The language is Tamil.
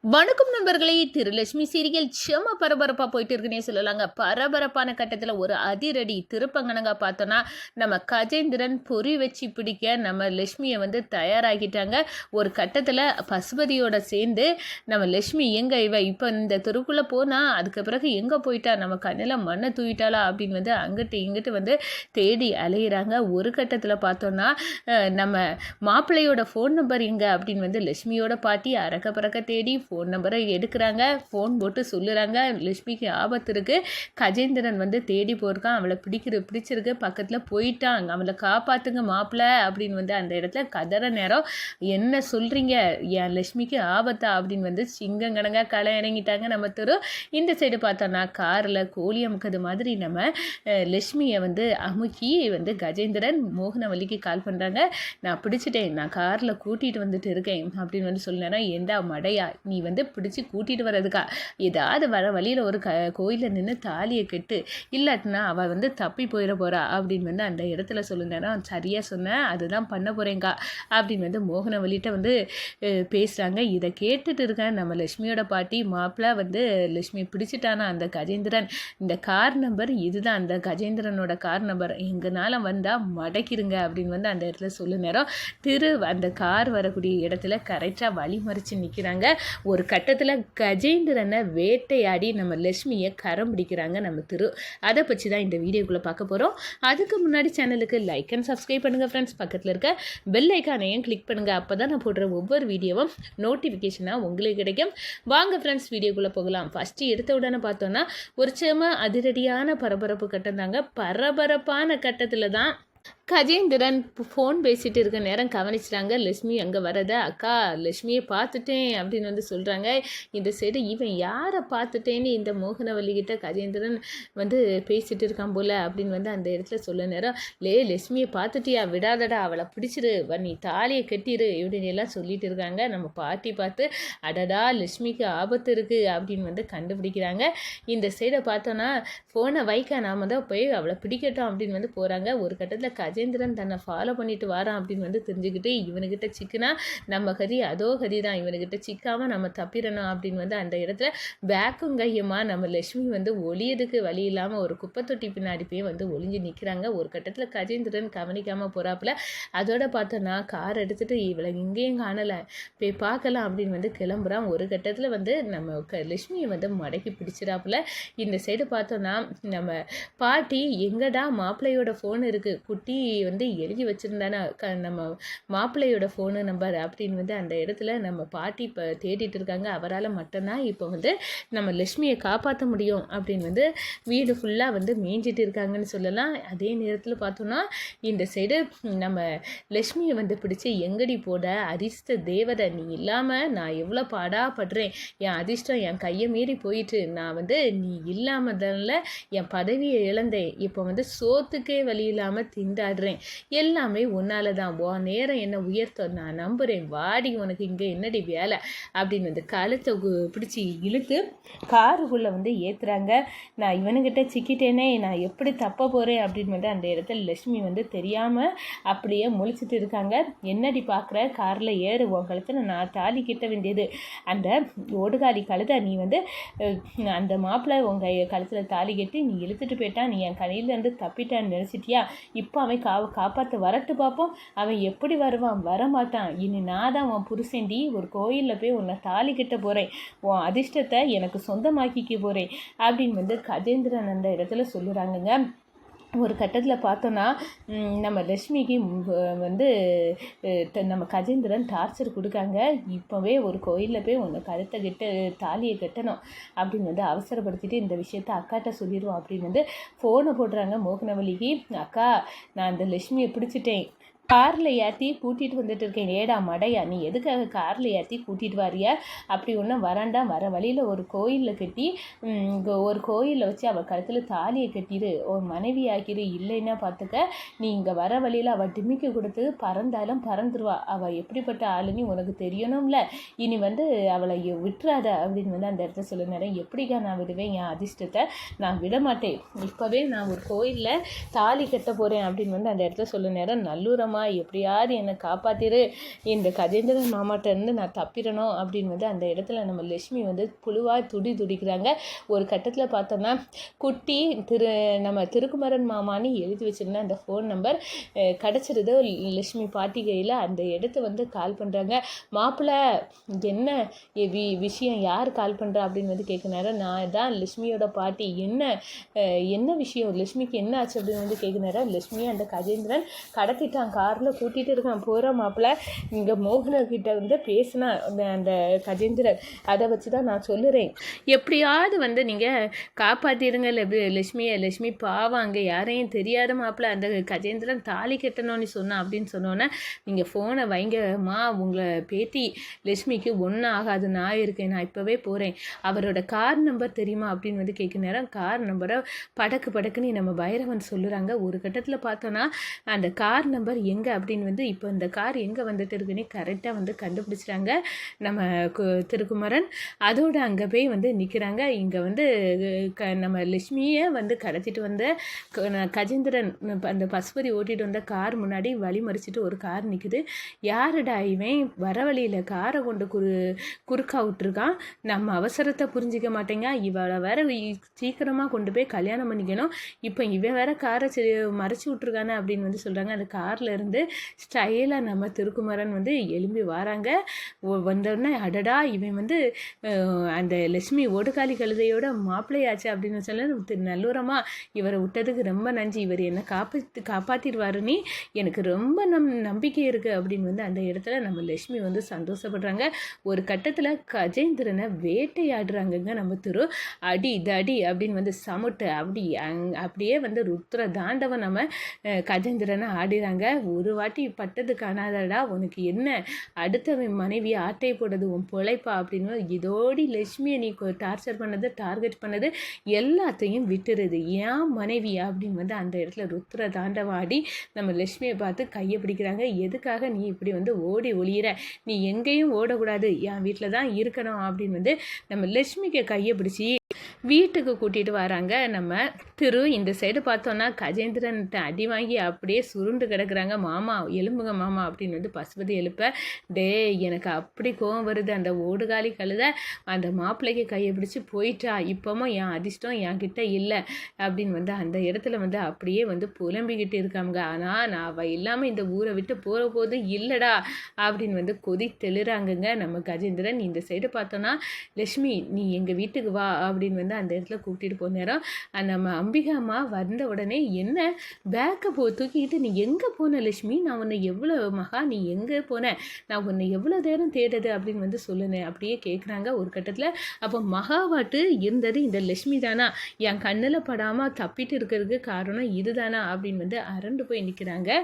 வணக்கம் நண்பர்களே, திருலட்சுமி சீரியல் செம பரபரப்பாக போயிட்டு இருக்குன்னே சொல்லலாங்க. பரபரப்பான கட்டத்தில் ஒரு அதிரடி திருப்பங்கனங்க பார்த்தோன்னா, நம்ம கஜேந்திரன் பொறி வச்சு பிடிக்க நம்ம லட்சுமியை தயாராகிட்டாங்க. ஒரு கட்டத்தில் பசுபதியோட சேர்ந்து நம்ம லட்சுமி எங்கே இப்போ இந்த தெருக்குள்ளே போனால் அதுக்கு பிறகு எங்கே போயிட்டா, நம்ம கண்ணில் மண்ணை தூவிட்டாளா அப்படின்னு அங்கிட்டு இங்கிட்டு தேடி அலையிறாங்க. ஒரு கட்டத்தில் பார்த்தோன்னா நம்ம மாப்பிள்ளையோட ஃபோன் நம்பர் எங்கே அப்படின்னு லட்சுமியோட பாட்டி அறக்க பறக்க தேடி ஃபோன் நம்பரை எடுக்கிறாங்க. ஃபோன் போட்டு சொல்லுறாங்க, லட்சுமிக்கு ஆபத்து இருக்குது, கஜேந்திரன் தேடி போயிருக்கான், அவளை பிடிச்சிருக்கு, பக்கத்தில் போயிட்டான், அவளை காப்பாற்றுங்க மாப்பிள்ளை அப்படின்னு அந்த இடத்துல கதற நேரம். என்ன சொல்கிறீங்க, என் லட்சுமிக்கு ஆபத்தா அப்படின்னு சிங்கங்கணங்க களை இறங்கிட்டாங்க நம்ம தெரு. இந்த சைடு பார்த்தோன்னா காரில் கோழி அமுக்கிறது மாதிரி நம்ம லட்சுமியை அமுக்கி கஜேந்திரன் மோகனவல்லிக்கு கால் பண்ணுறாங்க. நான் பிடிச்சிட்டேன், நான் காரில் கூட்டிகிட்டு வந்துட்டு இருக்கேன் அப்படின்னு சொல்லினேன்னா, ஏண்டா மடையா, நீ பிடிச்சி கூட்டிகிட்டு வர்றதுக்கா, ஏதாவது வர வழியில் ஒரு கோயிலில் நின்று தாலியை கெட்டு, இல்லாட்டினா அவள் தப்பி போயிட போகிறா அப்படின்னு அந்த இடத்துல சொல்லுங்கன்னா, சரியாக சொன்னேன், அதுதான் பண்ண போகிறேங்க்கா அப்படின்னு மோகனவல்லிட்ட பேசுகிறாங்க. இதை கேட்டுட்டு இருக்கேன் நம்ம லட்சுமியோட பாட்டி. மாப்பிள்ளை லட்சுமி பிடிச்சிட்டானா அந்த கஜேந்திரன், இந்த கார் நம்பர் இதுதான், அந்த கஜேந்திரனோட கார் நம்பர், எங்கனால வந்தால் மடக்கிருங்க அப்படின்னு அந்த இடத்துல சொல்லு நேரம். அந்த கார் வரக்கூடிய இடத்துல கரெக்டாக வழிமறித்து நிற்கிறாங்க. ஒரு கட்டத்தில் கஜேந்திரனை வேட்டையாடி நம்ம லட்சுமியை கரம் பிடிக்கிறாங்க நம்ம திரு. அதை பற்றி தான் இந்த வீடியோக்குள்ளே பார்க்க போகிறோம். அதுக்கு முன்னாடி சேனலுக்கு லைக் அண்ட் சப்ஸ்கிரைப் பண்ணுங்கள் ஃப்ரெண்ட்ஸ். பக்கத்தில் இருக்க பெல் ஐக்கானையும் கிளிக் பண்ணுங்கள். அப்போ தான் நான் போடுற ஒவ்வொரு வீடியோவும் நோட்டிஃபிகேஷனாக உங்களுக்கு கிடைக்கும். வாங்க ஃப்ரெண்ட்ஸ், வீடியோக்குள்ளே போகலாம். ஃபஸ்ட்டு எடுத்த உடனே பார்த்தோன்னா ஒரு செம அதிரடியான பரபரப்பு கட்டம் தாங்க. பரபரப்பான கட்டத்தில் தான் கஜேந்திரன் ஃபோன் பேசிகிட்டு இருக்க நேரம் கவனிச்சிட்டாங்க. லட்சுமி அங்கே வரத, அக்கா லட்சுமியை பார்த்துட்டேன் அப்படின்னு சொல்கிறாங்க. இந்த சைடு இவன் யாரை பார்த்துட்டேன்னு இந்த மோகனவல்லிக்கிட்ட கஜேந்திரன் பேசிகிட்டு இருக்கான் போல் அப்படின்னு அந்த இடத்துல சொல்ல நேரம், லட்சுமியை பார்த்துட்டியா, விடாதடா, அவளை பிடிச்சிரு, நீ தாலியை கட்டிரு இப்படின்னு எல்லாம் சொல்லிட்டு இருக்காங்க. நம்ம பாட்டி பார்த்து, அடடா லட்சுமிக்கு ஆபத்து இருக்குது அப்படின்னு கண்டுபிடிக்கிறாங்க. இந்த சைடை பார்த்தோன்னா ஃபோனை வைக்க நாம தான் போய் அவளை பிடிக்கட்டும் அப்படின்னு போகிறாங்க. ஒரு கட்டத்தில் கஜேந்திரன் தன்னை ஃபாலோ பண்ணிட்டு வாரான் அப்படின்னு தெரிஞ்சுக்கிட்டு, இவனுக்கிட்ட சிக்கினா நம்ம கதி அதோ கதி தான், இவனுக்கிட்ட சிக்காமல் நம்ம தப்பிடணும் அப்படின்னு அந்த இடத்துல பேக்கும் கையமாக நம்ம லட்சுமி ஒளியதுக்கு வழி இல்லாமல் ஒரு குப்பை தொட்டி பின்னாடி போய் ஒளிஞ்சு நிற்கிறாங்க. ஒரு கட்டத்தில் கஜேந்திரன் கவனிக்காமல் போகிறாப்புல. அதோட பார்த்தோன்னா கார் எடுத்துகிட்டு இவளை இங்கேயும் காணலை, போய் பார்க்கலாம் அப்படின்னு கிளம்புறான். ஒரு கட்டத்தில் நம்ம லட்சுமியை மடக்கி பிடிச்சிடாப்புல. இந்த சைடு பார்த்தோன்னா நம்ம பாட்டி, எங்கடா மாப்பிள்ளையோட ஃபோன் இருக்குது, குட்டி எழுதி வச்சுருந்தானே நம்ம மாப்பிள்ளையோட ஃபோனு நம்பர் அப்படின்னு அந்த இடத்துல நம்ம பாட்டி இப்போ தேடிட்டு இருக்காங்க. அவரால் மட்டும்தான் இப்போ நம்ம லட்சுமியை காப்பாற்ற முடியும் அப்படின்னு வீடு ஃபுல்லாக மேய்ஞ்சிட்டு இருக்காங்கன்னு சொல்லலாம். அதே நேரத்தில் பார்த்தோன்னா இந்த சைடு நம்ம லட்சுமியை பிடிச்சி எங்கடி போட, அதிர்ஷ்ட தேவதை நீ இல்லாமல் நான் எவ்வளோ பாடாப்படுறேன், என் அதிர்ஷ்டம் என் கையை மீறி போயிட்டு, நான் நீ இல்லாமதால என் பதவியை இழந்தேன், இப்போ சோத்துக்கே வழி இல்லாமல் திண்டாடுறேன், எல்லாமே உன்னால தான், உன் நேரம் என்ன உயர்த்த நான் நம்புகிறேன், வாடி உனக்கு இங்கே என்னடி வேலை அப்படின்னு கழுத்தை பிடிச்சி இழுத்து காருக்குள்ளே ஏற்றுறாங்க. நான் இவனுக்கிட்ட சிக்கிட்டேனே, நான் எப்படி தப்ப போகிறேன் அப்படின்னு அந்த இடத்துல லட்சுமி தெரியாமல் அப்படியே முழிச்சிட்டு இருக்காங்க. என்னடி பார்க்குற, காரில் ஏறு, உன் கழுத்தில் நான் தாலி கிட்ட வேண்டியது, அந்த ஓடுகாலி கழுதை நீ அந்த மாப்பிள்ளை உங்கள் கழுத்தில் தாலி கட்டி நீ இழுத்துட்டு போயிட்டான், நீ என் கையிலேருந்து தப்பிட்டான்னு நினச்சிட்டியா, இப்போ அவன் காப்பாற்ற வரட்டு பார்ப்போம், அவன் எப்படி வருவான், வரமாட்டான், இனி நான் தான் உன் புருஷன்டி, ஒரு கோயிலில் போய் உன்னை தாலி கட்ட போகிறேன், உன் அதிர்ஷ்டத்தை எனக்கு சொந்தமாக்கிக்க போகிறேன் அப்படின்னு கஜேந்திரன் அந்த இடத்துல சொல்லுறாங்கங்க. ஒரு கட்டத்தில் பார்த்தோன்னா நம்ம லட்சுமிக்கு நம்ம கஜேந்திரன் டார்ச்சர் கொடுக்காங்க. இப்போவே ஒரு கோயிலில் போய் உன்னை கழுத்தை தாலியை கட்டணும் அப்படின்னு அவசரப்படுத்திட்டு இந்த விஷயத்த அக்காட்ட சொல்லிடுவோம் அப்படின்னு ஃபோனை போடுறாங்க மோகனவல்லிக்கு. அக்கா, நான் இந்த லட்சுமியை பிடிச்சிட்டேன், காரில் ஏற்றி கூட்டிகிட்டு வந்துட்டு இருக்கேன், ஏடா மடையா, நீ எதுக்காக காரில் ஏற்றி கூட்டிகிட்டு வாரியா, அப்படி ஒன்றும் வராண்டா, வர வழியில் ஒரு கோயிலில் கட்டி ஒரு கோயிலில் வச்சு அவள் கழுத்தில் தாலியை கட்டிடு, ஒரு மனைவி ஆக்கிடு, இல்லைன்னா பார்த்துக்க, நீ இங்கே வர வழியில் அவள் டிமிக்கு கொடுத்து பறந்தாலும் பறந்துருவா, அவள் எப்படிப்பட்ட ஆளுன்னு உனக்கு தெரியணும்ல, இனி அவளை விட்டுறாத அப்படின்னு அந்த இடத்த சொல்ல நேரம், எப்படிக்கா நான் விடுவேன், என் அதிர்ஷ்டத்தை நான் விட மாட்டேன், இப்போவே நான் ஒரு கோயிலில் தாலி கட்ட போகிறேன் அப்படின்னு அந்த இடத்துல சொல்ல நேரம், நல்லூரமாக மாமா எப்படியாவது என்னை காப்பாற்றிரு, இந்த கஜேந்திரன் மாமாட்ட இருந்து நான் தப்பிடணும் அப்படின்னு வந்து அந்த இடத்துல நம்ம லட்சுமி வந்து புழுவாக துடிக்கிறாங்க. ஒரு கட்டத்தில் பார்த்தோன்னா குட்டி நம்ம திருக்குமரன் மாமான்னு எழுதி வச்சுருந்த அந்த ஃபோன் நம்பர் கிடச்சிருது லட்சுமி பாட்டி கையில். அந்த இடத்த வந்து கால் பண்ணுறாங்க. மாப்பிள்ளை என்ன விஷயம், யார் கால் பண்ணுறா அப்படின்னு வந்து கேட்குனாரு. நான் தான் லட்சுமியோட பாட்டி. என்ன விஷயம், லட்சுமிக்கு என்ன ஆச்சு அப்படின்னு வந்து கேட்குனாரு. லட்சுமி அந்த கஜேந்திரன் கடத்திட்டான், காரில் கூட்டிகிட்டு இருக்கான், போகிற மாப்பிள்ளை இங்கே மோகனகிட்ட வந்து பேசினா அந்த கஜேந்திரன். அதை வச்சு தான் நான் சொல்லுறேன், எப்படியாவது வந்து நீங்கள் காப்பாற்றிடுங்க லட்சுமி பாவம், அங்கே யாரையும் தெரியாத மாப்பிள்ளை, அந்த கஜேந்திரன் தாலி கட்டணும்னு சொன்னான் அப்படின்னு சொன்னோன்னே நீங்கள் ஃபோனை வைங்கம்மா, உங்களை பேத்தி லட்சுமிக்கு ஒன்றும் ஆகாது, நான் இருக்கேன், நான் இப்போவே போகிறேன். அவரோட கார் நம்பர் தெரியுமா அப்படின்னு வந்து கேட்க நேரம் கார் நம்பரை படக்குன்னு நம்ம பைரவன் சொல்லுறாங்க. ஒரு கட்டத்தில் பார்த்தோன்னா அந்த கார் நம்பர் எங்கே அப்படின்னு வந்து இப்போ இந்த கார் எங்கே வந்துட்டு இருக்குன்னு கரெக்டாக வந்து கண்டுபிடிச்சிட்டாங்க நம்ம திருக்குமரன். அதோட அங்கே போய் வந்து நிற்கிறாங்க. இங்கே வந்து நம்ம லட்சுமியை வந்து கடத்திட்டு வந்த கஜேந்திரன் அந்த பசுபதி ஓட்டிகிட்டு வந்த கார் முன்னாடி வழி மறிச்சிட்டு ஒரு கார் நிற்குது. யாருடா இவன், வர வழியில் காரை கொண்டு குறுக்கா விட்டுருக்கான், நம்ம அவசரத்தை புரிஞ்சிக்க மாட்டேங்க, இவளை வேற சீக்கிரமாக கொண்டு போய் கல்யாணம் பண்ணிக்கணும், இப்போ இவன் வேற காரை மறைச்சி விட்ருக்கானே அப்படின்னு வந்து சொல்கிறாங்க. அந்த காரில் இருந்து ஸ்டைலாக நம்ம திருக்குமரன் வந்து எழும்பி வராங்க. வந்தோடனே அடடா இவன் வந்து அந்த லட்சுமி ஓடுகாலி கழுதையோட மாப்பிள்ளையாச்சு அப்படின்னு சொல்ல நல்லூரமாக இவரை விட்டதுக்கு ரொம்ப நன்றி, இவர் என்னை காப்பாற்றிடுவாருன்னு எனக்கு ரொம்ப நம்பிக்கை இருக்குது அப்படின்னு வந்து அந்த இடத்துல நம்ம லட்சுமி வந்து சந்தோஷப்படுறாங்க. ஒரு கட்டத்தில் கஜேந்திரனை வேட்டையாடுறாங்கங்க நம்ம அடி தடி அப்படின்னு வந்து சமுட்டு அப்படியே வந்து ருத்ர தாண்டவன் நம்ம கஜேந்திரனை ஆடிறாங்க. ஒரு வாட்டி பட்டது காணாதடா, உனக்கு என்ன அடுத்தவன் மனைவி ஆட்டை போடுறது உன் பொழைப்பா அப்படின்னு இதோடி லட்சுமியை நீ டார்ச்சர் பண்ணது டார்கெட் பண்ணது எல்லாத்தையும் விட்டுருது, ஏன் மனைவியா அப்படின்னு வந்து அந்த இடத்துல ருத்ர தாண்டவம் ஆடி நம்ம லட்சுமியை பார்த்து கையை பிடிக்கிறாங்க. எதுக்காக நீ இப்படி வந்து ஓடி ஒளியிற, நீ எங்கேயும் ஓடக்கூடாது, என் வீட்டில் தான் இருக்கணும் அப்படின்னு வந்து நம்ம லட்சுமிக்கு கையை பிடிச்சி வீட்டுக்கு கூட்டிகிட்டு வராங்க நம்ம இந்த சைடு பார்த்தோன்னா கஜேந்திரன்ட்ட அடி வாங்கி அப்படியே சுருண்டு கிடக்குறாங்க. மாமா எலும்புங்க மாமா அப்படின்னு வந்து பசுபதி எழுப்ப, எனக்கு அப்படி கோவம் வருது, அந்த ஓடுகாலி கழுத அந்த மாப்பிள்ளைக்கு கையை பிடிச்சி போயிட்டா, இப்போவும் என் அதிர்ஷ்டம் என்கிட்ட இல்லை அப்படின்னு வந்து அந்த இடத்துல வந்து அப்படியே வந்து புலம்பிக்கிட்டு இருக்காங்க. ஆனால் நான் அவள் இல்லாமல் இந்த ஊரை விட்டு போகிற போது இல்லைடா அப்படின்னு வந்து தெளிறாங்கங்க நம்ம கஜேந்திரன். இந்த சைடு பார்த்தோன்னா லட்சுமி நீ எங்கள் வீட்டுக்கு வா அப்படின்னு வந்து அந்த இடத்துல கூப்பிட்டு போன நேரம் நம்ம அம்பிகா அம்மா வந்த உடனே என்ன பேக்கை தூக்கிட்டு நீ எங்கே போன லட்சுமி, நான் உன்னை எவ்வளோ நீ எங்கே போன, நான் உன்னை எவ்வளோ நேரம் தேடுது அப்படின்னு வந்து சொல்லுனேன் அப்படியே கேட்குறாங்க. ஒரு கட்டத்தில் அப்போ மகாவாட்டு இருந்தது இந்த லட்சுமி தானா, என் கண்ணில் படாமல் தப்பிட்டு இருக்கிறதுக்கு காரணம் இதுதானா அப்படின்னு வந்து அரண்டு போய் நிற்கிறாங்க.